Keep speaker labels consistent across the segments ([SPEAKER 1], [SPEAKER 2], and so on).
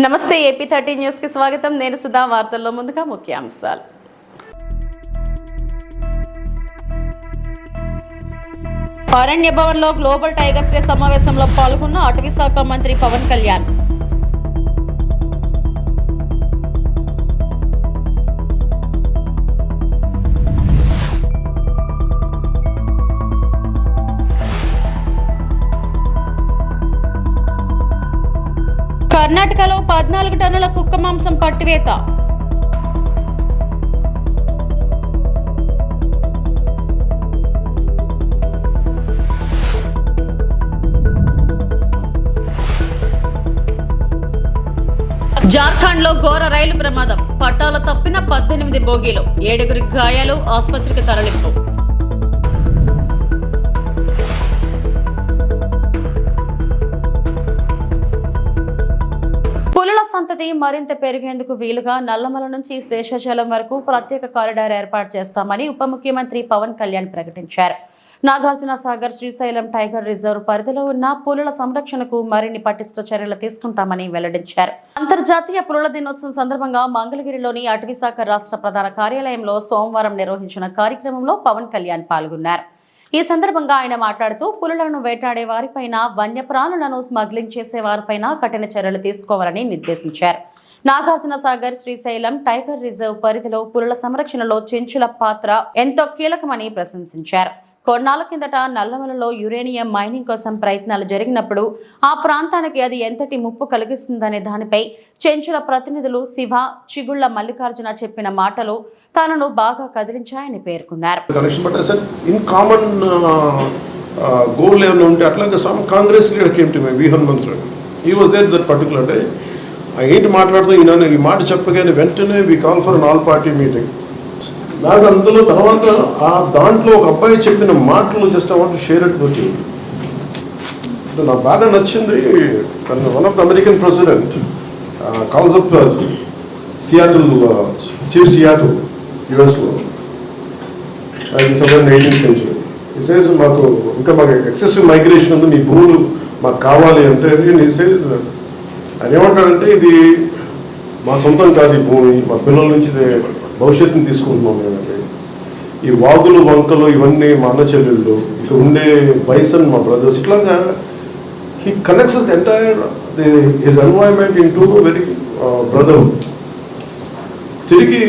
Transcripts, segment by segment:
[SPEAKER 1] నమస్తే AP30 news కి స్వాగతం. నేను సుధా. వార్తల్లో ముందుగా ముఖ్యాంశాలు. అరణ్య భవన్లో గ్లోబల్ టైగర్స్ డే సమావేశంలో పాల్గొన్న అటవీ శాఖ మంత్రి పవన్ కళ్యాణ్. కర్ణాటకలో 14 టన్నుల కుక్క మాంసం పట్టివేత. జార్ఖండ్ లో ఘోర రైలు ప్రమాదం. పట్టాలు తప్పిన 18 బోగీలు, 7 గాయాలు, ఆసుపత్రికి తరలింపు. పులుల సంతతి మరింత పెరిగేందుకు వీలుగా నల్లమల నుంచి శేషాచలం వరకు ప్రత్యేక కారిడార్ ఏర్పాటు చేస్తామని ఉప ముఖ్యమంత్రి పవన్ కళ్యాణ్ ప్రకటించారు. నాగార్జున సాగర్ శ్రీశైలం టైగర్ రిజర్వ్ పరిధిలో ఉన్న పులుల సంరక్షణకు మరిన్ని పటిష్ట చర్యలు తీసుకుంటామని వెల్లడించారు. అంతర్జాతీయ పులుల దినోత్సవం సందర్భంగా మంగళగిరిలోని అటవీ శాఖ రాష్ట్ర ప్రధాన కార్యాలయంలో సోమవారం నిర్వహించిన కార్యక్రమంలో పవన్ కళ్యాణ్ పాల్గొన్నారు. ఈ సందర్భంగా ఆయన మాట్లాడుతూ పులులను వేటాడే వారిపైన, వన్యప్రాణులను స్మగ్లింగ్ చేసే వారిపైన కఠిన చర్యలు తీసుకోవాలని నిర్దేశించారు. నాగార్జున సాగర్ శ్రీశైలం టైగర్ రిజర్వ్ పరిధిలో పులుల సంరక్షణలో చెంచుల పాత్ర ఎంతో కీలకమని ప్రశంసించారు. కొన్నాళ్ల కిందట నల్లమలలో యురేనియం మైనింగ్ కోసం ప్రయత్నాలు జరిగినప్పుడు ఆ ప్రాంతానికి అది ఎంతటి ముప్పు కలిగిస్తుందనే దానిపై చెంచుల ప్రతినిధులు శివ, చిగుళ్ల మల్లికార్జున చెప్పిన మాటలు తనను బాగా కదిలించాయని పేర్కొన్నారు.
[SPEAKER 2] ఏంటి మాట్లాడుతూ ఈ మాట చెప్పగానే వెంటనే we call for all party meeting. నాకు అందులో తర్వాత దాంట్లో ఒక అబ్బాయి చెప్పిన మాటలు just I want to share it with you. నాకు బాగా నచ్చింది. One of the American president calls up Seattle, chief Seattle యుఎస్లో 18th century. సేస్ మాకు ఎక్సెసివ్ మైగ్రేషన్ ఉంది, మీ భూములు మాకు కావాలి అంటే ఆయన ఏమంటాడంటే ఇది మా సొంతం కాదు, ఈ భూమి మా పిల్లల నుంచి భవిష్యత్తుని తీసుకుంటున్నాం మేమంటే. ఈ వాగులు వంకలు ఇవన్నీ మా అన్న చెల్లెళ్ళు, ఇక్కడ ఉండే బైసన్ మా బ్రదర్స్, ఇట్లాగా he connects entire his environment into very brotherhood. తిరిగి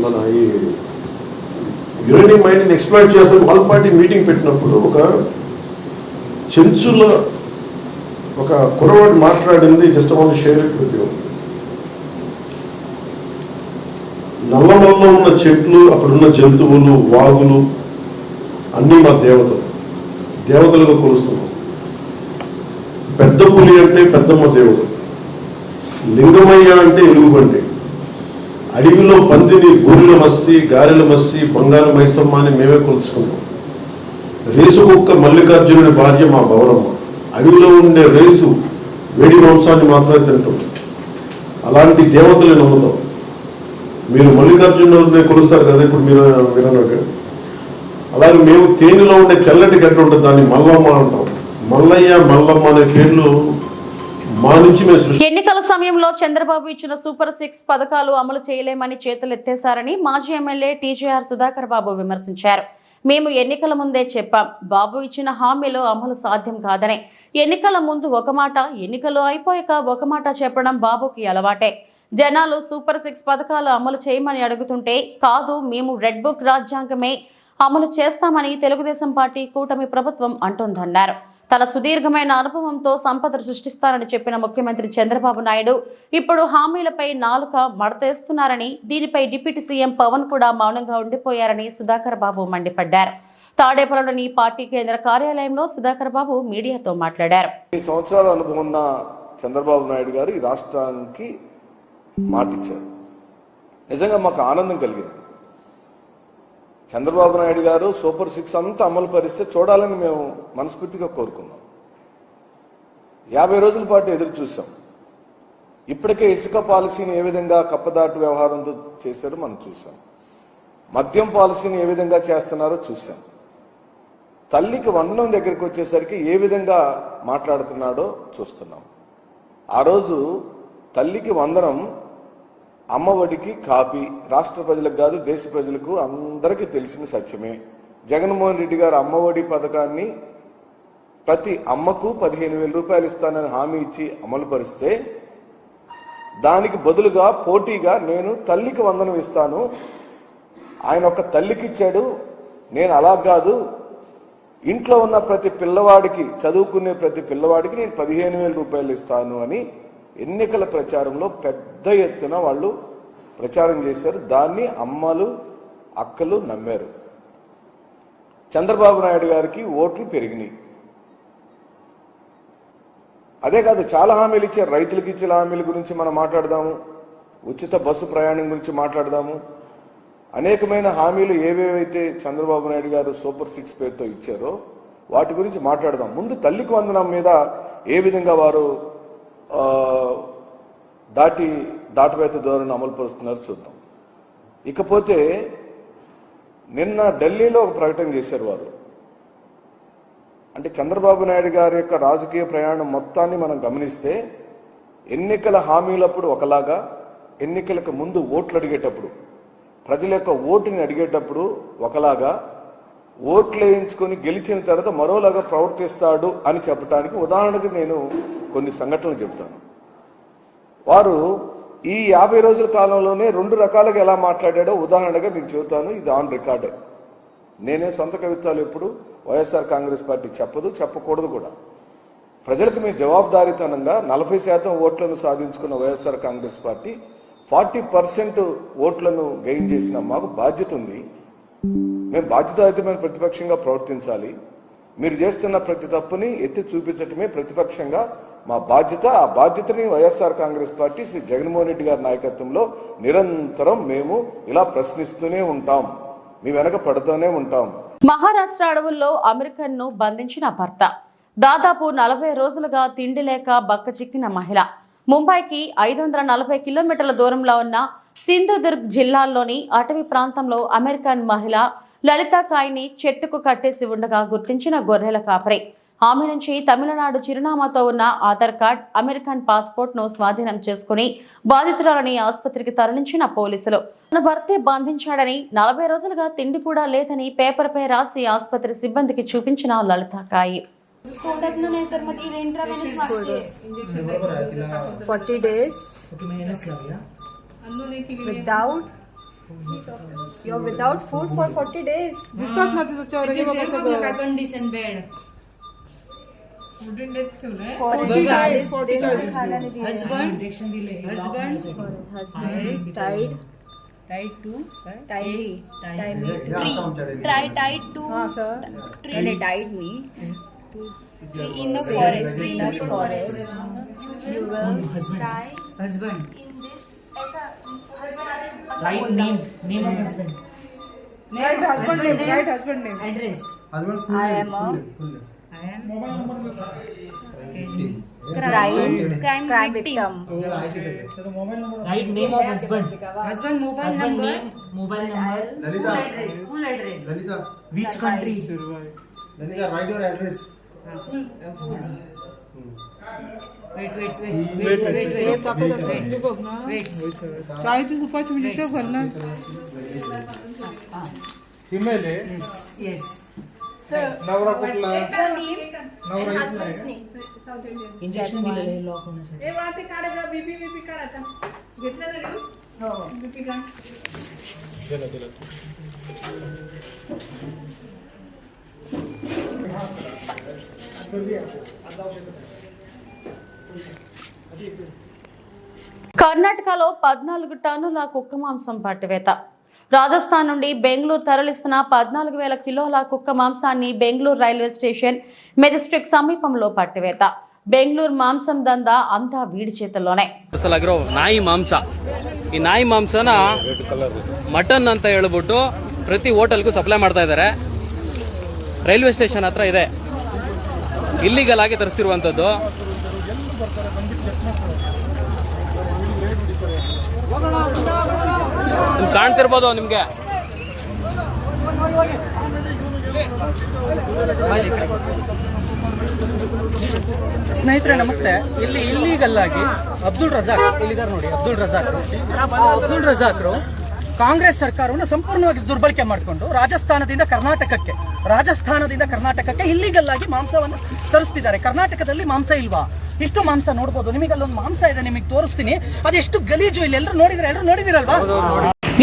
[SPEAKER 2] మన ఈ యురేనియం మైనింగ్ ఎక్స్ప్లాయిట్ చేస్తాం ఆల్ పార్టీ మీటింగ్ పెట్టినప్పుడు ఒక చెంచుల ఒక కుర్రవాడు మాట్లాడింది just want to share it with you. నల్లమల్లో ఉన్న చెట్లు, అక్కడున్న జంతువులు, వాగులు అన్నీ మా దేవతలుగా కొలుస్తున్నాం. పెద్ద పులి అంటే పెద్దమ్మ దేవుడు, లింగమయ్య అంటే ఎలుగుబండి, అడవిలో పందిని గోరిల మస్సి, గారెల మస్సి, బంగారు మైసమ్మ అని మేమే కొలుసుకున్నాం. రేసు కుక్క మల్లికార్జునుడి భార్య మా బౌరమ్మ. అడవిలో ఉండే రేసు వేడి మాంసాన్ని మాత్రమే తింటాం. అలాంటి దేవతలు నమ్ముతాం. మీరు మల్లికార్జునుడిని కొలుస్తారు కదా, ఇప్పుడు మీరు అన్నట్టు అలాగే మేము తేనెలో ఉండే తెల్లటి గడ్డ ఉంటుంది, దాన్ని మల్లమ్మ అంటాం. మల్లయ్య, మల్లమ్మ అనే పేర్లు మా నుంచి మేము.
[SPEAKER 1] ఎన్నికల సమయంలో చంద్రబాబు ఇచ్చిన సూపర్ 6 పథకాలు అమలు చేయలేమని చేతులెత్తేశారని మాజీ ఎమ్మెల్యే టీజేఆర్ సుధాకర్ బాబు విమర్శించారు. మేము ఎన్నికల ముందే చెప్పాం, బాబు ఇచ్చిన హామీలు అమలు సాధ్యం కాదని. ఎన్నికల ముందు ఒక మాట, ఎన్నికలు అయిపోయాక ఒక మాట చెప్పడం బాబుకి అలవాటే. జనాలు సూపర్ 6 పథకాలు అమలు చేయమని అడుగుతుంటే కాదు, మేము రెడ్ బుక్ రాజ్యాంగమే అమలు చేస్తామని తెలుగుదేశం పార్టీ కూటమి ప్రభుత్వం అంటోందన్నారు. తన సుదీర్ఘమైన అనుభవంతో సంపద సృష్టిస్తానని చెప్పిన ముఖ్యమంత్రి చంద్రబాబు నాయుడు ఇప్పుడు హామీలపై నాలుక మడతేస్తున్నారని, దీనిపై డిప్యూటీ సీఎం పవన్ కూడా మౌనంగా ఉండిపోయారని సుధాకర్ బాబు మండిపడ్డారు. తాడేపల్లిలోని పార్టీ కేంద్ర కార్యాలయంలో సుధాకర్ బాబు మీడియాతో మాట్లాడారు.
[SPEAKER 3] ఈ సంవత్సరాల అనుభవం ఉన్న చంద్రబాబు నాయుడు గారు ఈ రాష్ట్రానికి మాటిచ్చారు. నిజంగా మాకు ఆనందం కలిగింది. చంద్రబాబు నాయుడు గారు సూపర్ 6 అంతా అమలు పరిస్తే చూడాలని మేము మనస్ఫూర్తిగా కోరుకున్నాం. 50 రోజుల పాటు ఎదురు చూసాం. ఇప్పటికే ఇసుక పాలసీని ఏ విధంగా కప్పదాటు వ్యవహారంతో చేశారో మనం చూసాం. మద్యం పాలసీని ఏ విధంగా చేస్తున్నారో చూసాం. తల్లికి వందనం దగ్గరికి వచ్చేసరికి ఏ విధంగా మాట్లాడుతున్నాడో చూస్తున్నాం. ఆ రోజు తల్లికి వందనం అమ్మఒడికి కాపీ రాష్ట్ర ప్రజలకు కాదు దేశ ప్రజలకు అందరికీ తెలిసిన సత్యమే. జగన్మోహన్ రెడ్డి గారు అమ్మఒడి పథకాన్ని ప్రతి అమ్మకు 15,000 రూపాయలు ఇస్తానని హామీ ఇచ్చి అమలు పరిస్తే దానికి బదులుగా పోటీగా నేను తల్లికి వందనం ఇస్తాను, ఆయన ఒక తల్లికి ఇచ్చాడు, నేను అలా కాదు, ఇంట్లో ఉన్న ప్రతి పిల్లవాడికి చదువుకునే ప్రతి పిల్లవాడికి నేను 15,000 రూపాయలు ఇస్తాను అని ఎన్నికల ప్రచారంలో పెద్ద ఎత్తున వాళ్ళు ప్రచారం చేశారు. దాన్ని అమ్మలు అక్కలు నమ్మారు. చంద్రబాబు నాయుడు గారికి ఓట్లు పెరిగినాయి. అదే కాదు, చాలా హామీలు ఇచ్చారు. రైతులకు ఇచ్చిన హామీల గురించి మనం మాట్లాడదాము, ఉచిత బస్సు ప్రయాణం గురించి మాట్లాడదాము, అనేకమైన హామీలు ఏవేవైతే చంద్రబాబు నాయుడు గారు సూపర్ 6 పేరుతో ఇచ్చారో వాటి గురించి మాట్లాడదాం. ముందు తల్లికి వందనం మీద ఏ విధంగా వారు దాటవేత ధోరణి అమలు పరుస్తున్నారు చూద్దాం. ఇకపోతే నిన్న ఢిల్లీలో ఒక ప్రకటన చేశారు వారు. అంటే చంద్రబాబు నాయుడు గారి యొక్క రాజకీయ ప్రయాణం మొత్తాన్ని మనం గమనిస్తే ఎన్నికల హామీలప్పుడు ఒకలాగా, ఎన్నికలకు ముందు ఓట్లు అడిగేటప్పుడు ప్రజల యొక్క ఓటుని అడిగేటప్పుడు ఒకలాగా, ఓట్లు వేయించుకొని గెలిచిన తర్వాత మరోలాగా ప్రవర్తిస్తాడు అని చెప్పడానికి ఉదాహరణకు నేను కొన్ని సంఘటనలు చెప్తాను. వారు ఈ 50 రోజుల కాలంలోనే 2 రకాలుగా ఎలా మాట్లాడాడో ఉదాహరణగా మీకు చెబుతాను. ఇది ఆన్ రికార్డే. నేనే సొంత కవిత్వాలు ఎప్పుడు వైఎస్ఆర్ కాంగ్రెస్ పార్టీ చెప్పదు, చెప్పకూడదు కూడా. ప్రజలకు మేము జవాబుదారీతనంగా 40% ఓట్లను సాధించుకున్న వైఎస్ఆర్ కాంగ్రెస్ పార్టీ 40% ఓట్లను గెయిన్ చేసిన మాకు బాధ్యత ఉంది. మేము బాధ్యతాయుతమైన ప్రతిపక్షంగా ప్రవర్తించాలి. మీరు చేస్తున్న ప్రతి తప్పుని ఎత్తి చూపించటమే ప్రతిపక్షంగా మా బాధ్యత. ఆ బాధ్యతని వైఎస్ఆర్ కాంగ్రెస్ పార్టీ శ్రీ జగన్మోహన్ రెడ్డి గారి నాయకత్వంలో నిరంతరం మేము ఇలా ప్రశ్నిస్తూనే ఉంటాం, మీ వెనక పడుతూనే ఉంటాం.
[SPEAKER 1] మహారాష్ట్ర అడవుల్లో అమెరికన్ ను బంధించిన భర్త, దాదాపు 40 రోజులుగా తిండి లేక బక్కచిక్కిన మహిళ. ముంబైకి 540 కిలోమీటర్ల దూరంలో ఉన్న సింధుదుర్గ్ జిల్లాల్లోని అటవీ ప్రాంతంలో అమెరికన్ మహిళ లలితా కాయ్ని చెట్టుకు కట్టేసి ఉండగా గుర్తించిన గొర్రెల కాపరి ఆమె నుంచి తమిళనాడు చిరునామాతో ఉన్న ఆధార్ కార్డ్, అమెరికన్ పాస్పోర్ట్ ను స్వాధీనం చేసుకుని బాధితురాలని ఆసుపత్రికి తరలించిన పోలీసులు. తన భర్తే బంధించాడని, 40 రోజులుగా తిండి కూడా లేదని పేపర్ పై రాసి ఆసుపత్రి సిబ్బందికి చూపించిన లలితా కాయ్.
[SPEAKER 4] 40 days without food for 40 days.
[SPEAKER 5] Condition bed in the forest, you will die. Husband in this ऐसा
[SPEAKER 6] right name of husband.
[SPEAKER 5] Right husband name. Address.
[SPEAKER 4] I am crime victim.
[SPEAKER 6] Right name of husband.
[SPEAKER 5] Husband mobile number.
[SPEAKER 3] Full address.
[SPEAKER 7] Lalita,
[SPEAKER 6] Which country?
[SPEAKER 7] Lalita, write your address.
[SPEAKER 5] Wait.
[SPEAKER 7] Female है?
[SPEAKER 5] Yes.
[SPEAKER 7] नवरा कुठला? नवरा
[SPEAKER 4] Husband's name.
[SPEAKER 6] Injection दिलेलं lock होण्यासाठी.
[SPEAKER 1] కర్ణాటకలో 14 టన్నుల కుక్క మాంసం పట్టివేత. రాజస్థాన్ నుండి బెంగళూరు తరలిస్తున్న 14,000 కిలోల కుక్క మాంసాన్ని బెంగళూరు రైల్వే స్టేషన్ మెజెస్టిక్ సమీపంలో పట్టివేత. బెంగళూరు మాంసం దందా అంతా వీడి చేతుల్లోనే.
[SPEAKER 8] ನಾಯಿ ಮಾಂಸ, ಈ ನಾಯಿ ಮಾಂಸನ ಮಟನ್ ಅಂತ ಹೇಳ್ಬಿಟ್ಟು ಪ್ರತಿ ಹೋಟೆಲ್ಗೂ ಸಪ್ಲೈ ಮಾಡ್ತಾ ಇದ್ದಾರೆ. ರೈಲ್ವೆ ಸ್ಟೇಷನ್ ಹತ್ರ ಇದೆ, ಇಲ್ಲಿಗಲ್ ಆಗಿ ತರಿಸ್ತಿರುವಂತದ್ದು. ಕಾಣ್ತಿರ್ಬೋದು ನಿಮ್ಗೆ.
[SPEAKER 9] ಸ್ನೇಹಿತರೆ ನಮಸ್ತೆ. ಇಲ್ಲಿ ಇಲ್ಲೀಗಲ್ ಆಗಿ ಅಬ್ದುಲ್ ರಜಾಕ್ರು ಕಾಂಗ್ರೆಸ್ ಸರ್ಕಾರವನ್ನು ಸಂಪೂರ್ಣವಾಗಿ ದುರ್ಬಳಕೆ ಮಾಡಿಕೊಂಡು ರಾಜಸ್ಥಾನದಿಂದ ಕರ್ನಾಟಕಕ್ಕೆ ಇಲ್ಲೀಗಲ್ ಆಗಿ ಮಾಂಸವನ್ನು ತರಿಸ್ತಿದ್ದಾರೆ. ಕರ್ನಾಟಕದಲ್ಲಿ ಮಾಂಸ ಇಲ್ವಾ? ಇಷ್ಟು ಮಾಂಸ ನೋಡ್ಬೋದು. ನಿಮಗೆ ಅಲ್ಲೊಂದು ಮಾಂಸ ಇದೆ, ನಿಮಗೆ ತೋರಿಸ್ತೀನಿ. ಅದೆಷ್ಟು ಗಲೀಜು. ಇಲ್ಲಿ ಎಲ್ಲರೂ ನೋಡಿದಿರಲ್ವಾ?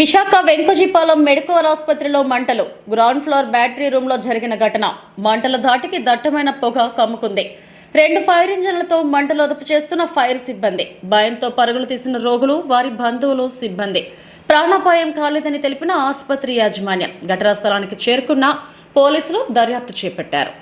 [SPEAKER 1] విశాఖ వెంకజీపాలెం మెడికవర్ ఆసుపత్రిలో మంటలు. గ్రౌండ్ ఫ్లోర్ బ్యాటరీ రూమ్ లో జరిగిన ఘటన. మంటల ధాటికి దట్టమైన పొగ కమ్ముకుంది. 2 ఫైర్ ఇంజన్లతో మంటలు అదుపు చేస్తున్న ఫైర్ సిబ్బంది. భయంతో పరుగులు తీసిన రోగులు, వారి బంధువులు, సిబ్బంది. ప్రాణాపాయం కాలేదని తెలిపిన ఆసుపత్రి యాజమాన్యం. ఘటనా స్థలానికి చేరుకున్న పోలీసులు దర్యాప్తు చేపట్టారు.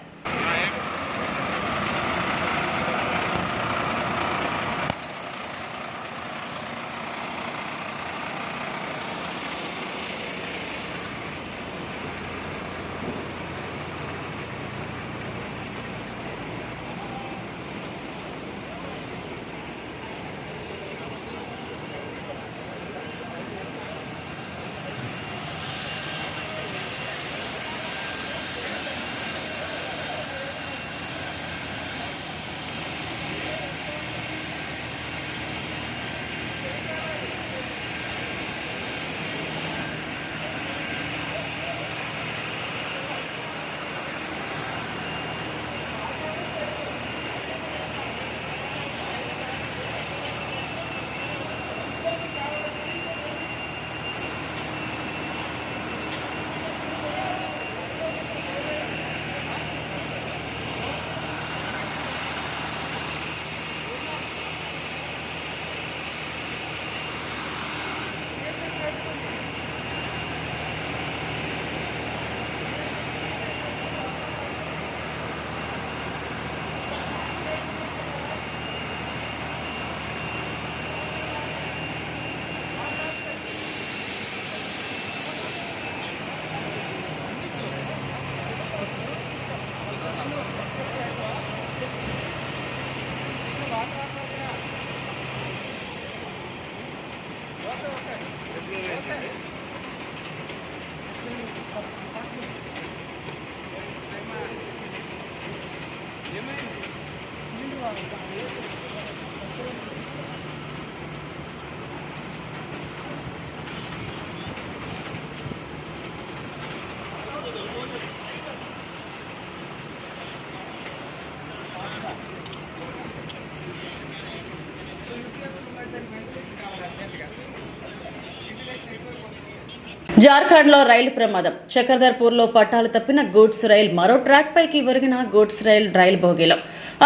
[SPEAKER 1] జార్ఖండ్లో రైలు ప్రమాదం. చక్రధర్పూర్లో పట్టాలు తప్పిన గూడ్స్ రైలు మరో ట్రాక్ పైకి ఒరిగిన గూడ్స్ రైలు బోగీలో.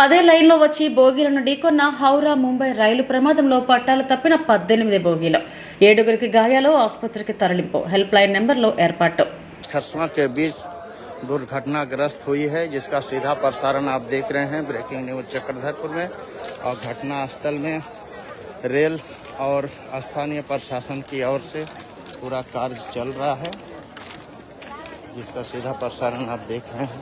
[SPEAKER 1] అదే లైన్లో వచ్చి బోగీలను ఢీకొన్న హౌరా ముంబై రైలు ప్రమాదంలో పట్టాలు తప్పిన 18 బోగీలు. 7గురికి గాయాలు. ఆసుపత్రికి తరలింపు. హెల్ప్ లైన్ నెంబర్లో ఏర్పాటు.
[SPEAKER 10] खरसवा के बीच दुर्घटनाग्रस्त हुई है, जिसका सीधा प्रसारण आप देख रहे हैं ब्रेकिंग न्यूज चक्रधरपुर में। और घटना स्थल में रेल और स्थानीय प्रशासन की ओर से पूरा कार्य चल रहा है, जिसका सीधा प्रसारण आप देख रहे हैं।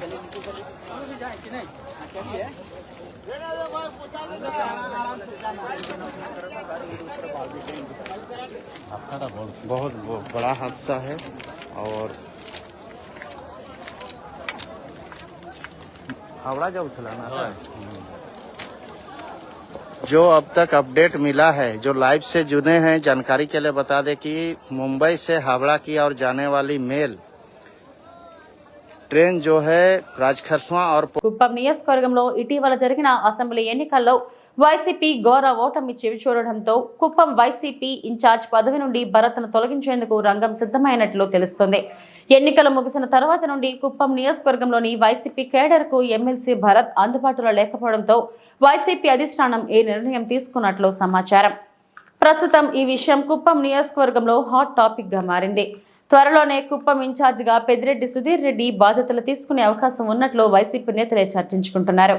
[SPEAKER 10] बहुत बड़ा हादसा है और हावड़ा जब चलाना था। जो अब तक अपडेट मिला है, जो लाइव से जुड़े हैं, जानकारी के लिए बता दें कि मुंबई से हावड़ा की ओर जाने वाली मेल ट्रेन जो है राजखरसवा और
[SPEAKER 1] కుప్పం నియోజకవర్గంలో ఇటీవల జరిగిన అసెంబ్లీ ఎన్నికల్లో వైసీపీ ఘోర ఓటమి చెవిచూడడంతో కుప్పం వైసీపీ ఇన్ఛార్జ్ పదవి నుండి భరత్ను తొలగించేందుకు రంగం సిద్ధమైనట్లు తెలుస్తోంది. ఎన్నికలు ముగిసిన తర్వాత నుండి కుప్పం నియోజకవర్గంలోని వైసీపీ కేడర్కు ఎమ్మెల్సీ భరత్ అందుబాటులో లేకపోవడంతో వైసీపీ అధిష్టానం ఈ నిర్ణయం తీసుకున్నట్లు సమాచారం. ప్రస్తుతం ఈ విషయం కుప్పం నియోజకవర్గంలో హాట్ టాపిక్ గా మారింది. త్వరలోనే కుప్పం ఇన్ఛార్జిగా పెద్దిరెడ్డి సుధీర్ రెడ్డి బాధ్యతలు తీసుకునే అవకాశం ఉన్నట్లు వైసీపీ నేతలే చర్చించుకుంటున్నారు.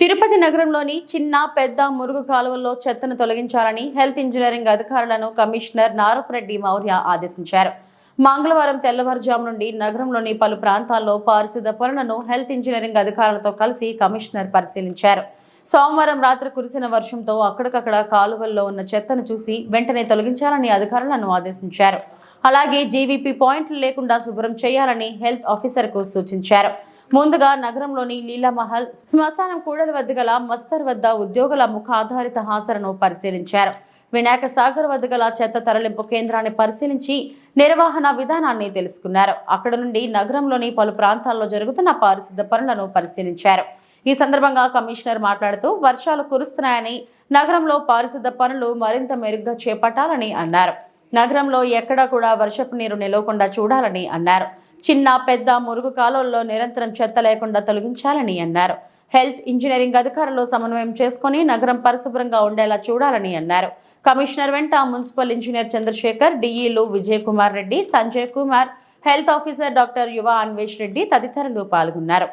[SPEAKER 1] తిరుపతి నగరంలోని చిన్న పెద్ద మురుగు కాలువల్లో చెత్తను తొలగించాలని హెల్త్ ఇంజనీరింగ్ అధికారులను కమిషనర్ నారపురెడ్డి మౌర్య ఆదేశించారు. మంగళవారం తెల్లవారుజాము నుండి నగరంలోని పలు ప్రాంతాల్లో పారిశుద్ధ పనులను హెల్త్ ఇంజనీరింగ్ అధికారులతో కలిసి కమిషనర్ పరిశీలించారు. సోమవారం రాత్రి కురిసిన వర్షంతో అక్కడికక్కడ కాలువల్లో ఉన్న చెత్తను చూసి వెంటనే తొలగించాలని అధికారులను ఆదేశించారు. అలాగే జీవీపీ పాయింట్లు లేకుండా శుభ్రం చేయాలని హెల్త్ ఆఫీసర్కు సూచించారు. ముందుగా నగరంలోని లీలామహల్ శ్మశానం కూడలి వద్ద గల మస్తర్ వద్ద ఉద్యోగుల ముఖ ఆధారిత హాజరును పరిశీలించారు. వినాయక సాగర్ వద్ద గల చెత్త తరలింపు కేంద్రాన్ని పరిశీలించి నిర్వహణ విధానాన్ని తెలుసుకున్నారు. అక్కడ నుండి నగరంలోని పలు ప్రాంతాల్లో జరుగుతున్న పారిశుద్ధ పనులను పరిశీలించారు. ఈ సందర్భంగా కమిషనర్ మాట్లాడుతూ వర్షాలు కురుస్తున్నాయని, నగరంలో పారిశుద్ధ పనులు మరింత మెరుగ్గా చేపట్టాలని అన్నారు. నగరంలో ఎక్కడా కూడా వర్షపు నీరు నిలవకుండా చూడాలని అన్నారు. చిన్న పెద్ద మురుగు కాలువల్లో నిరంతరం చెత్త లేకుండా తొలగించాలని అన్నారు. హెల్త్, ఇంజనీరింగ్ అధికారులు సమన్వయం చేసుకుని నగరం పరిశుభ్రంగా ఉండేలా చూడాలని అన్నారు. కమిషనర్ వెంట మున్సిపల్ ఇంజనీర్ చంద్రశేఖర్, డిఈలు Vijay Kumar Reddy, Sanjay Kumar, health officer doctor Yuva Anvesh Reddy తదితరులు పాల్గొన్నారు.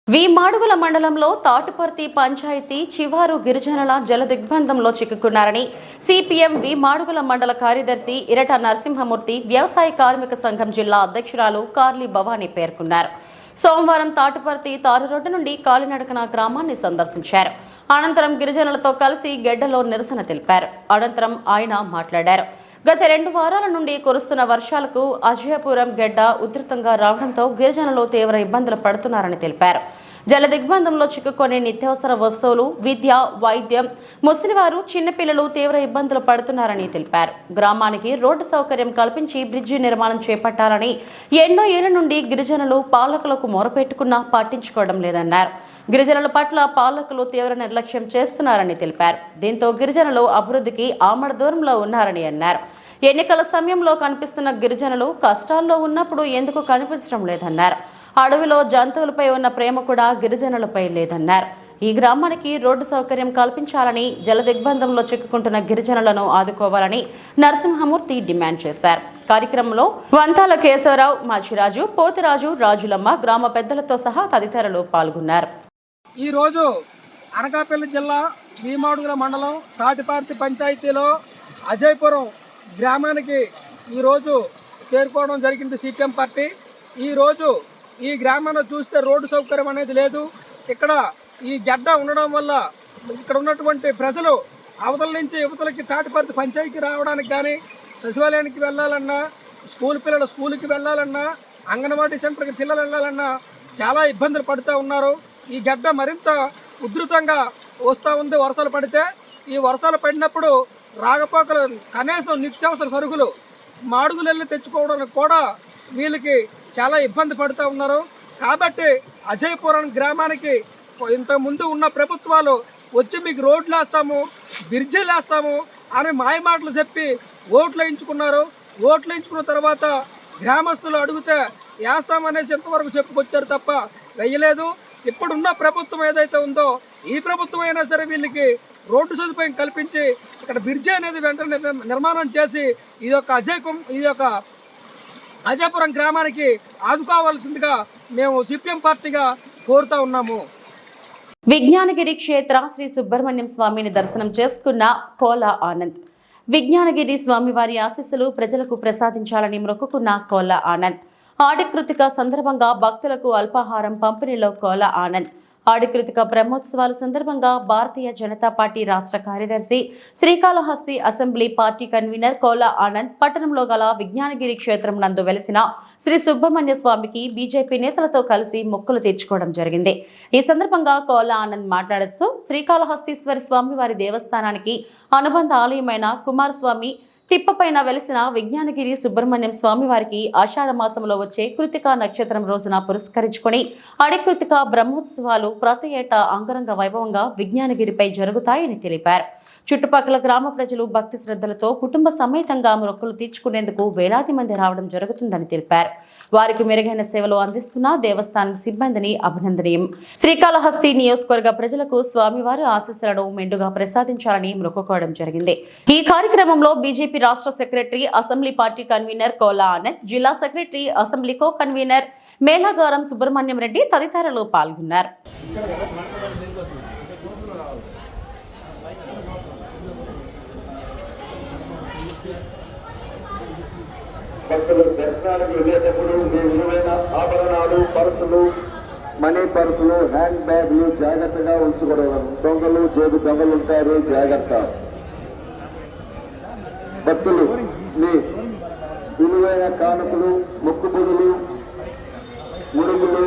[SPEAKER 1] వి మాడుగుల మండలంలో తాటుపర్తి పంచాయతీ చివారు గిరిజనుల జల దిగ్బంధంలో చిక్కుకున్నారని సిపిఎం వి మాడుగుల మండల కార్యదర్శి ఇరట నరసింహమూర్తి, వ్యవసాయ కార్మిక సంఘం జిల్లా అధ్యక్షురాలు కార్లీ భవానీ పేర్కొన్నారు. సోమవారం తాటుపర్తి తారు రోడ్డు నుండి కాలినడకన గ్రామాన్ని సందర్శించారు. అనంతరం గిరిజనులతో కలిసి గెడ్డలో నిరసన తెలిపారు. అనంతరం ఆయన మాట్లాడారు. గత 2 వారాల నుండి కురుస్తున్న వర్షాలకు అజయపురం గెడ్డ ఉధృతంగా రావడంతో గిరిజనులు తీవ్ర ఇబ్బందులు పడుతున్నారని తెలిపారు. జల దిగ్బంధంలో చిక్కుకొని నిత్యావసర వస్తువులు, విద్య, వైద్యం, ముసలివారు, చిన్నపిల్లలు తీవ్ర ఇబ్బందులు పడుతున్నారని తెలిపారు. గ్రామానికి రోడ్డు సౌకర్యం కల్పించి బ్రిడ్జి నిర్మాణం చేపట్టాలని ఎన్నో ఏళ్ల నుండి గిరిజనులు పాలకులకు మొరపెట్టుకున్నా పట్టించుకోవడం లేదన్నారు. గిరిజనుల పట్ల పాలకులు తీవ్ర నిర్లక్ష్యం చేస్తున్నారని తెలిపారు. దీంతో గిరిజనులు అభివృద్ధికి ఆమడ దూరంలో ఉన్నారని అన్నారు. ఎన్నికల సమయంలో కనిపిస్తున్న గిరిజనులు కష్టాల్లో ఉన్నప్పుడు ఎందుకు కనిపించడం లేదన్నారు. అడవిలో జంతువులపై ఉన్న ప్రేమ కూడా గిరిజనులపై లేదన్నారు. ఈ గ్రామానికి రోడ్డు సౌకర్యం కల్పించాలని, జల దిగ్బంధంలో చిక్కుకుంటున్న గిరిజనులను ఆదుకోవాలని నరసింహమూర్తి డిమాండ్ చేశారు. కార్యక్రమంలో వంతాల కేశవరావు, మాచిరాజు, పోతిరాజు, రాజులమ్మ, గ్రామ పెద్దలతో సహా తదితరులు పాల్గొన్నారు.
[SPEAKER 11] ఈరోజు అనకాపల్లి జిల్లా భీమాడుగుల మండలం తాటిపర్తి పంచాయతీలో అజయపురం గ్రామానికి ఈరోజు చేరుకోవడం జరిగింది సిపిఎం పార్టీ. ఈరోజు ఈ గ్రామంలో చూస్తే రోడ్డు సౌకర్యం అనేది లేదు. ఇక్కడ ఈ గడ్డ ఉండడం వల్ల ఇక్కడ ఉన్నటువంటి ప్రజలు అవతల నుంచి యువతలకి తాటిపర్తి పంచాయతీకి రావడానికి కానీ, సచివాలయానికి వెళ్ళాలన్నా, స్కూల్ పిల్లలు స్కూల్కి వెళ్ళాలన్నా, అంగన్వాడీ సెంటర్కి పిల్లలు వెళ్ళాలన్నా చాలా ఇబ్బందులు పడుతూ ఉన్నారు. ఈ గడ్డ మరింత ఉధృతంగా వస్తూ ఉంది. వర్షాలు పడితే ఈ వర్షాలు పడినప్పుడు రాకపోకలు, కనీసం నిత్యావసర సరుకులు మాడుగులు వెళ్ళి తెచ్చుకోవడానికి కూడా వీళ్ళకి చాలా ఇబ్బంది పడుతూ ఉన్నారు. కాబట్టి అజయపురం గ్రామానికి ఇంతకుముందు ఉన్న ప్రభుత్వాలు వచ్చి మీకు రోడ్లు వేస్తాము, బ్రిడ్జిలు వేస్తాము అని మాయమాటలు చెప్పి ఓట్లు వేయించుకున్నారు. ఓట్లు వేయించుకున్న తర్వాత గ్రామస్తులు అడిగితే వేస్తామనేసి ఎంతవరకు చెప్పుకొచ్చారు తప్ప వేయలేదు. ఇప్పుడున్న ప్రభుత్వం ఏదైతే ఉందో ఈ ప్రభుత్వం అయినా సరే వీళ్ళకి రోడ్డు సదుపాయం కల్పించి ఇక్కడ బ్రిడ్జి అనేది వెంటనే నిర్మాణం చేసి ఈ యొక్క అజయపురం గ్రామానికి ఆదుకోవాల్సిందిగా మేము సిపిఎం పార్టీగా కోరుతా ఉన్నాము.
[SPEAKER 1] విజ్ఞానగిరి క్షేత్ర శ్రీ సుబ్రహ్మణ్యం స్వామిని దర్శనం చేసుకున్న కోల ఆనంద్. విజ్ఞానగిరి స్వామివారి ఆశీస్సులు ప్రజలకు ప్రసాదించాలని మొక్కుకున్న కోల ఆనంద్. ఆడికృతిక సందర్భంగా భక్తులకు అల్పాహారం పంపిణీలో కోల ఆనంద్. ఆడికృతిక బ్రహ్మోత్సవాల సందర్భంగా భారతీయ జనతా పార్టీ రాష్ట్ర కార్యదర్శి, శ్రీకాళహస్తి అసెంబ్లీ పార్టీ కన్వీనర్ కోల ఆనంద్ పట్టణంలో గల విజ్ఞానగిరి క్షేత్రం నందు వెలిసిన శ్రీ సుబ్రహ్మణ్య స్వామికి బీజేపీ నేతలతో కలిసి మొక్కులు తీర్చుకోవడం జరిగింది. ఈ సందర్భంగా కోల ఆనంద్ మాట్లాడుతూ శ్రీకాళహస్తీశ్వరి స్వామివారి దేవస్థానానికి అనుబంధ ఆలయమైన కుమారస్వామి తిప్పపైన వెలిసిన విజ్ఞానగిరి సుబ్రహ్మణ్యం స్వామి వారికి ఆషాఢ మాసంలో వచ్చే కృతికా నక్షత్రం రోజున పురస్కరించుకుని అడికృతిక బ్రహ్మోత్సవాలు ప్రతి ఏటా అంగరంగ వైభవంగా విజ్ఞానగిరిపై జరుగుతాయని తెలిపారు. చుట్టుపక్కల గ్రామ ప్రజలు భక్తి శ్రద్ధలతో కుటుంబ సమేతంగా మొక్కులు తీర్చుకునేందుకు వేలాది మంది రావడం జరుగుతుందని తెలిపారు. వారికి మెరుగైన సేవలు అందిస్తున్న దేవస్థానం సిబ్బందిని అభినందనీయం. శ్రీకాళహస్తి నియోజకవర్గ ప్రజలకు స్వామివారి ఆశీస్సులను మెండుగా ప్రసాదించాలని మొక్కుకోవడం జరిగింది. ఈ కార్యక్రమంలో బీజేపీ రాష్ట్ర secretary, assembly party convener Kola Anand, జిల్లా secretary, assembly co convener Melagaram Subrahmanyam Reddy తదితరులు పాల్గొన్నారు.
[SPEAKER 12] భక్తులు దర్శనానికి వెళ్ళేటప్పుడు మీ విలువైన ఆభరణాలు, పర్సులు, మనీ పర్సులు, హ్యాండ్ బ్యాగ్లు జాగ్రత్తగా ఉంచుకోవడం. దొంగలు, జేబు దొంగలు ఉంటారు, జాగ్రత్త. భక్తులు మీ విలువైన కానుకలు, మొక్కుబడులు, మురుగులు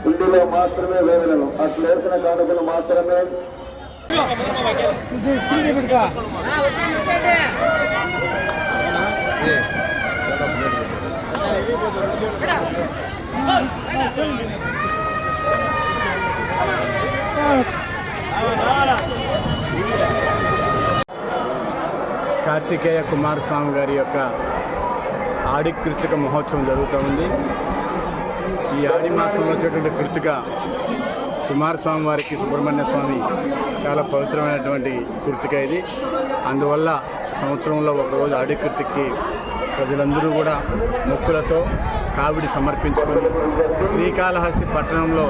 [SPEAKER 12] ఇంటిలో మాత్రమే వేయగలను. అట్లా వేసిన కానుకలు మాత్రమే
[SPEAKER 10] కార్తికేయ కుమారస్వామి గారి యొక్క ఆడి కృతిక మహోత్సవం జరుగుతూ ఉంది. ఈ ఆడి మాసంలో వచ్చేటువంటి కృతిక కుమారస్వామి వారికి సుబ్రహ్మణ్య స్వామి చాలా పవిత్రమైనటువంటి కృతిక ఇది. అందువల్ల సంవత్సరంలో ఒకరోజు ఆడి కృతికి ప్రజలందరూ కూడా మొక్కులతో కావిడి సమర్పించుకొని శ్రీకాళహస్తి పట్టణంలో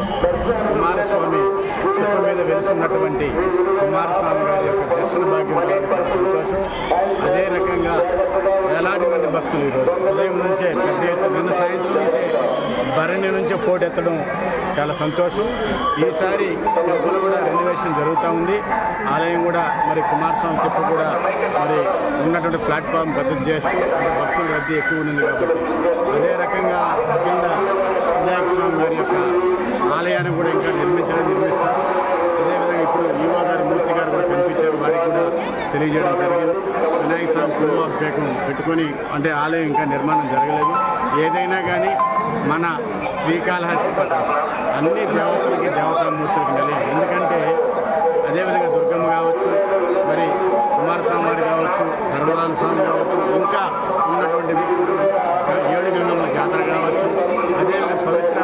[SPEAKER 10] కుమారస్వామి తిప్ప మీద వెలుసున్నటువంటి కుమారస్వామి గారి యొక్క దర్శన భాగ్యం చాలా సంతోషం. అదే రకంగా వేలాది మంది భక్తులు ఈరోజు ఉదయం నుంచే పెద్ద ఎత్తున, నిన్న సాయంత్రం నుంచే భరణి నుంచే పోటెత్తడం చాలా సంతోషం. ఈసారి టెంపుల్ కూడా రెనోవేషన్ జరుగుతూ ఉంది. ఆలయం కూడా మరి కుమారస్వామి తిప్ప కూడా మరి ఉన్నటువంటి ప్లాట్ఫామ్ పద్ధతి చేస్తూ భక్తుల రద్దీ ఎక్కువ ఉంది కాబట్టి అదే రకంగా కింద వినాయక స్వామి గారి యొక్క ఆలయాన్ని కూడా ఇంకా నిర్మిస్తారు. అదేవిధంగా ఇప్పుడు యువ గారు, మూర్తి గారు కూడా కనిపించారు, వారికి కూడా తెలియజేయడం జరిగింది. వినాయక స్వామి కుంభాభిషేకం పెట్టుకొని అంటే ఆలయం ఇంకా నిర్మాణం జరగలేదు. ఏదైనా కానీ మన శ్రీకాళహస్తి పట్టణం అన్ని దేవతలకి, దేవతామూర్తులకి నిలయం. ఎందుకంటే అదేవిధంగా దుర్గమ్మ కావచ్చు, మరి కుమారస్వామి వారు కావచ్చు, ధర్మరాజ స్వామి కావచ్చు, ఇంకా ఉన్నటువంటి ఏడు గంగమ్మ జాతర కావచ్చు, అదేవిధంగా పవిత్ర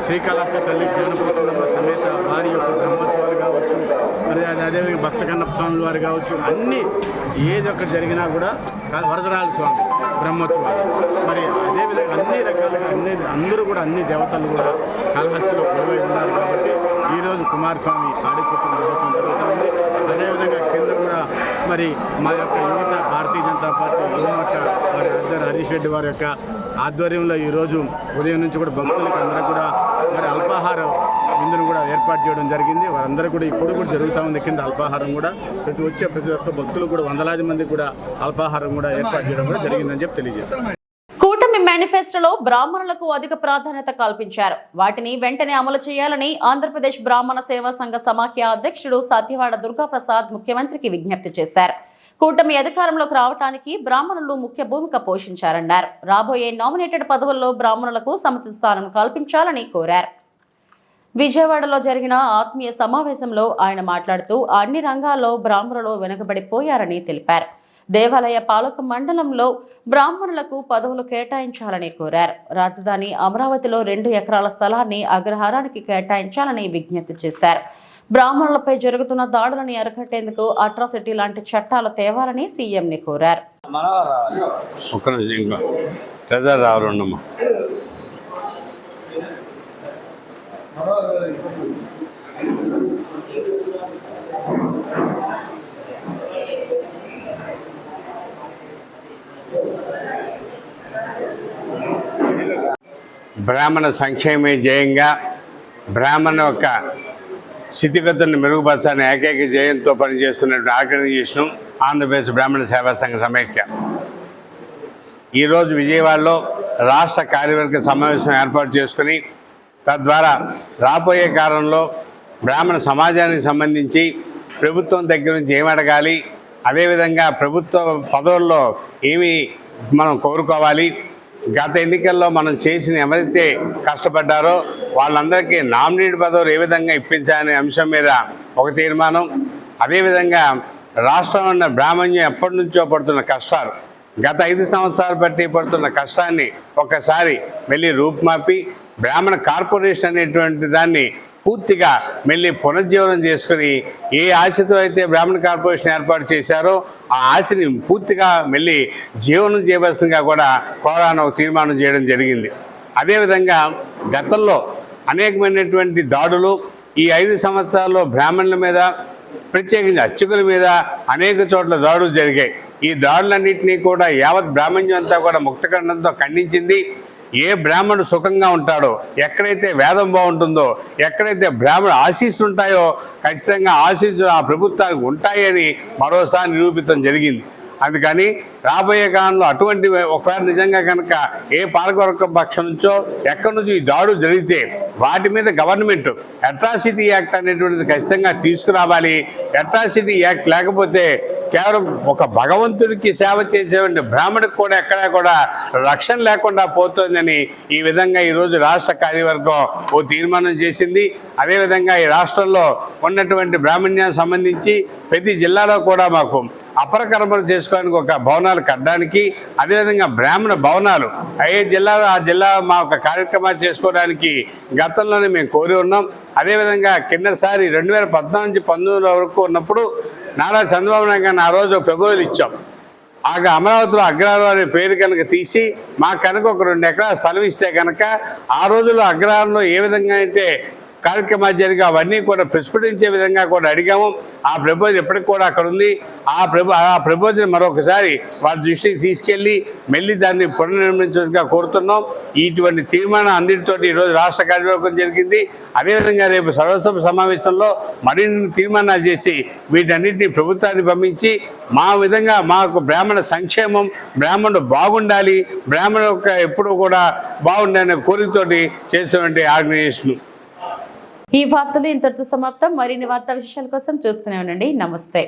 [SPEAKER 10] శ్రీకాళహస్తి తల్లి జ్ఞానపూర్ణమ్మ సమేత వారి యొక్క బ్రహ్మోత్సవాలు కావచ్చు, అదేవిధంగా భక్త కన్నప్ప స్వామి వారు కావచ్చు, అన్నీ ఏది ఒక్కటి జరిగినా కూడా వరదరాజ స్వామి బ్రహ్మోత్సవాలు, మరి అదేవిధంగా అన్ని రకాలుగా అందరూ కూడా అన్ని దేవతలు కూడా కాళహస్తిలో కొలువై ఉన్నారు. కాబట్టి ఈరోజు కుమారస్వామి ఆడిపుత్రుల మహోత్సవం జరుగుతుంది. అదేవిధంగా కింద కూడా మరి మా యొక్క యువత భారతీయ జనతా పార్టీ యువమోర్చా మరి అధ్యక్షుడు హరీష్ రెడ్డి వారి యొక్క ఆధ్వర్యంలో ఈరోజు ఉదయం నుంచి కూడా భక్తులకు అందరూ కూడా మరి అల్పాహార విందును కూడా ఏర్పాటు చేయడం జరిగింది. వారందరూ కూడా ఇప్పుడు కూడా జరుగుతూ ఉంది. కింద అల్పాహారం కూడా ప్రతి ఒక్క భక్తులు కూడా వందలాది మంది కూడా అల్పాహారం కూడా ఏర్పాటు చేయడం కూడా జరిగిందని చెప్పి తెలియజేస్తారు.
[SPEAKER 1] కూటమి మేనిఫెస్టోలో బ్రాహ్మణులకు అధిక ప్రాధాన్యత కల్పించారు. వాటిని వెంటనే అమలు చేయాలని ఆంధ్రప్రదేశ్ బ్రాహ్మణ సేవా సంఘ సమాఖ్య అధ్యక్షుడు సత్యవాడ దుర్గాప్రసాద్ ముఖ్యమంత్రికి విజ్ఞప్తి చేశారు. కూటమి అధికారంలోకి రావడానికి బ్రాహ్మణులు ముఖ్య భూమిక పోషించారన్నారు. రాబోయే నామినేటెడ్ పదవుల్లో బ్రాహ్మణులకు సముచిత స్థానం కల్పించాలని కోరారు. విజయవాడలో జరిగిన ఆత్మీయ సమావేశంలో ఆయన మాట్లాడుతూ అన్ని రంగాల్లో బ్రాహ్మణులు వెనుకబడిపోయారని తెలిపారు. దేవాలయ పాలక మండలంలో బ్రాహ్మణులకు పదవులు కేటాయించాలని కోరారు. రాజధాని అమరావతిలో 2 ఎకరాల స్థలాన్ని అగ్రహారానికి కేటాయించాలని విజ్ఞప్తి చేశారు. బ్రాహ్మణులపై జరుగుతున్న దాడులని అరికట్టేందుకు అట్రాసిటీ లాంటి చట్టాలు తేవాలని సీఎంని కోరారు.
[SPEAKER 13] బ్రాహ్మణ సంక్షేమే జయంగా బ్రాహ్మణ యొక్క స్థితిగతులను మెరుగుపరచాలని ఏకైక జయంతో పనిచేస్తున్నటువంటి ఆర్గనైజేషను ఆంధ్రప్రదేశ్ బ్రాహ్మణ సేవా సంఘ సమైక్య ఈరోజు విజయవాడలో రాష్ట్ర కార్యవర్గ సమావేశం ఏర్పాటు చేసుకుని తద్వారా రాబోయే కాలంలో బ్రాహ్మణ సమాజానికి సంబంధించి ప్రభుత్వం దగ్గర నుంచి ఏమి అడగాలి, అదేవిధంగా ప్రభుత్వ పదవుల్లో ఏమి మనం కోరుకోవాలి, గత ఎన్నికల్లో మనం చేసిన ఎవరైతే కష్టపడ్డారో వాళ్ళందరికీ నామినేట్ పదవులు ఏ విధంగా ఇప్పించాలనే అంశం మీద ఒక తీర్మానం, అదేవిధంగా రాష్ట్రంలో ఉన్న బ్రాహ్మణ్యం ఎప్పటి నుంచో పడుతున్న కష్టాలు, గత 5 సంవత్సరాలు బట్టి పడుతున్న కష్టాన్ని ఒక్కసారి వెళ్ళి రూపుమాపి బ్రాహ్మణ కార్పొరేషన్ అనేటువంటి దాన్ని పూర్తిగా మళ్ళీ పునర్జీవనం చేసుకుని ఏ ఆశతో అయితే బ్రాహ్మణ కార్పొరేషన్ ఏర్పాటు చేశారో ఆ ఆశని పూర్తిగా మళ్ళీ జీవనం చేయవలసిందిగా కూడా కోరాను తీర్మానం చేయడం జరిగింది. అదేవిధంగా గతంలో అనేకమైనటువంటి దాడులు ఈ 5 సంవత్సరాల్లో బ్రాహ్మణుల మీద, ప్రత్యేకించి అర్చకుల మీద అనేక చోట్ల దాడులు జరిగాయి. ఈ దాడులన్నింటినీ కూడా యావత్ బ్రాహ్మణ్యం అంతా కూడా ముక్తఖండంతో ఖండించింది. ఏ బ్రాహ్మణుడు సుఖంగా ఉంటాడో, ఎక్కడైతే వేదం బాగుంటుందో, ఎక్కడైతే బ్రాహ్మణ ఆశీస్సులు ఉంటాయో ఖచ్చితంగా ఆశీస్సులు ఆ ప్రభుత్వానికి ఉంటాయని మరోసారి నిరూపితం జరిగింది. అందుకని రాబోయే కాలంలో అటువంటి ఒకవేళ నిజంగా కనుక ఏ పాలకవర్గ పక్షం నుంచో ఎక్కడి నుంచి ఈ దాడులు జరిగితే వాటి మీద గవర్నమెంట్ అట్రాసిటీ యాక్ట్ అనేటువంటిది ఖచ్చితంగా తీసుకురావాలి. అట్రాసిటీ యాక్ట్ లేకపోతే కేవలం ఒక భగవంతుడికి సేవ చేసేటువంటి బ్రాహ్మణుడికి కూడా ఎక్కడా కూడా రక్షణ లేకుండా పోతుందని ఈ విధంగా ఈరోజు రాష్ట్ర కార్యవర్గం ఓ తీర్మానం చేసింది. అదేవిధంగా ఈ రాష్ట్రంలో ఉన్నటువంటి బ్రాహ్మణ్యానికి సంబంధించి ప్రతి జిల్లాలో కూడా మాకు అపరకర్మలు చేసుకోవడానికి ఒక భవనాలు కట్టడానికి, అదేవిధంగా బ్రాహ్మణ భవనాలు ఏ జిల్లాలో ఆ జిల్లా మా ఒక కార్యక్రమాలు చేసుకోవడానికి గతంలోనే మేము కోరి ఉన్నాం. అదేవిధంగా కిందసారి 2014 నుంచి 2019 వరకు ఉన్నప్పుడు నారా చంద్రబాబు నాయుడు గారిని ఆ రోజు ప్రపోజల్ ఇచ్చాం. అమరావతిలో అగ్రహారం అనే పేరు కనుక తీసి మాకు కనుక ఒక 2 ఎకరాల స్థలం ఇస్తే కనుక ఆ రోజుల్లో అగ్రహారంలో ఏ విధంగా అయితే కార్యక్రమాలు జరిగి అవన్నీ కూడా ప్రస్ఫుటించే విధంగా కూడా అడిగాము. ఆ ప్రపోజల్ ఎప్పటికి కూడా అక్కడ ఉంది. ఆ ప్రపోజల్ మరొకసారి వారి దృష్టికి తీసుకెళ్ళి మళ్ళీ దాన్ని పునర్నిర్మించగా కోరుతున్నాం. ఇటువంటి తీర్మానం అన్నిటితోటి ఈరోజు రాష్ట్ర కార్యవర్గం జరిగింది. అదేవిధంగా రేపు సర్వసభ సమావేశంలో మరిన్ని తీర్మానాలు చేసి వీటన్నిటిని ప్రభుత్వాన్ని పంపించి మా విధంగా మాకు బ్రాహ్మణ సంక్షేమం, బ్రాహ్మణుడు బాగుండాలి, బ్రాహ్మణ ఎప్పుడు కూడా బాగుండాలనే కోరికతోటి చేసినటువంటి ఆర్గనైజేషన్.
[SPEAKER 1] ఈ వార్తలు ఇంతటితో సమాప్తం. మరిన్ని వార్తా విశేషాల కోసం చూస్తూనే ఉండండి. నమస్తే.